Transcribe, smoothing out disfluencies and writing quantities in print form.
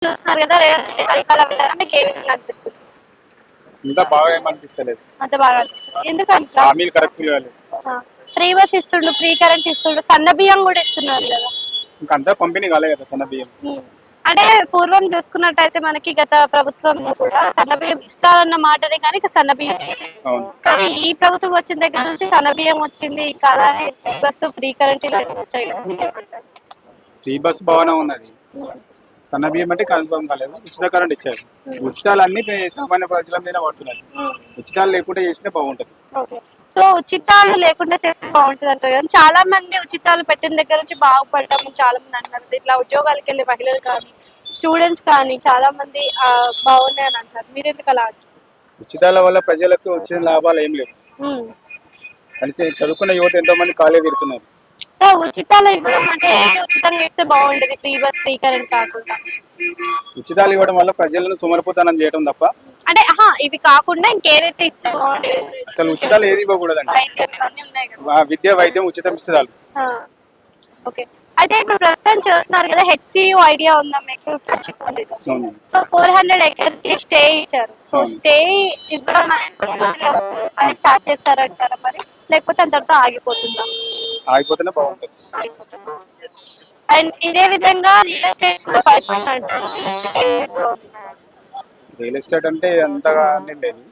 చూస్తున్నారు కదా పరిపాలన విధానం మీకు ఏ విధంగా అనిపిస్తుంది? ఇంకా బాగా ఏమనిపిస్తలేదు. అంత బాగా అనిపిస్తుంది. ఎందుకంటే హామీలు కరెక్ట్ లేవు. ఫ్రీ బస్ ఇస్తుండు, ఫ్రీ కరెంట్ ఇస్తుండు, సన్న బియ్యం కూడా ఇస్తున్నారు కదా. ఇంకా అంతా పంపిణీ కాలే కదా సన్న బియ్యం. ఉమ్. అంటే పూర్వం చూసుకున్నట్టయితే మనకి గత ప్రభుత్వంలో కూడా సన్న బియ్యం ఇస్తారన్న మాటనే కానీ ఇక సన్న బియ్యం అవును. కానీ ఈ ప్రభుత్వం వచ్చిన దగ్గర నుంచి సన్న బియ్యం వచ్చింది, ఇంకా అలానే ఫ్రీ బస్సు, ఫ్రీ కరెంట్ ఇలాంటివి వచ్చాయి కదా. మీరేమంటారు? ఫ్రీ బస్ బాగానే ఉన్నది. సన్న బియ్యం అంటే కన్ఫర్మ్ కాలేదు. ఉచిత కరెంట్ ఇచ్చారు. ఉచితాలు అన్ని సామాన్య ప్రజల మీద పడుతున్నాయి. ఉచితాలు లేకుండా చేస్తే బాగుంటది. ఓకే. సో ఉచితాలు లేకుండా చేస్తే బాగుంటది అంటారు కానీ చాలా మంది ఉచితాలు పెట్టిన దగ్గర నుంచి బాగుపడ్డాము చాలా మంది అంటారు. ఇట్లా ఉద్యోగాలకు వెళ్ళే మహిళలు కానీ స్టూడెంట్స్ కానీ చాలా మంది బాగున్నాయి అని అంటారు. మీరు ఎందుకు అలా అంటారు? ఉచితాల వల్ల ప్రజలకు వచ్చిన లాభాలు ఏం లేవు. కలిసి చదువుకున్న యువత ఎంతో మంది ఖాళీ తిడుతున్నారు. సో ఉచితాలు ఇవ్వడం అంటే ఏది ఉచితంగా ఇస్తే బాగుంటది, ఫ్రీ బస్, ఫ్రీ కరెంట్ కాకుండా? ఉచితాలు ఇవ్వడం వల్ల ప్రజలను సోమరిపోతనం చేయడం తప్ప అంటే ఇవి కాకుండా ఇంకేదైతే ఇస్తే బాగుంటది? అసలు ఉచితాలు ఏది ఇవ్వకూడదండి. వైద్యం ఇవన్నీ ఉన్నాయి కదా. విద్య వైద్యం ఉచితం ఇస్తారు. ఓకే. అయితే ఇప్పుడు ప్రస్తుతం చూస్తున్నారు కదా, హెచ్సియు ఐడియా ఉందా మీకు? అవును. సో 400 acres కి స్టే ఇచ్చారు. సో అవును. స్టే ఇవ్వడం అనేది స్టార్ట్ చేస్తారంటారా మరి, లేకపోతే అంతటితో ఆగిపోతుందా? ఆగిపోతేనే బాగుంటుంది. అండ్ ఇదే విధంగా రియల్ ఎస్టేట్ కూడా పడిపోతుంది అంటారు. రియల్ ఎస్టేట్ అంటే అంతగా లేదు.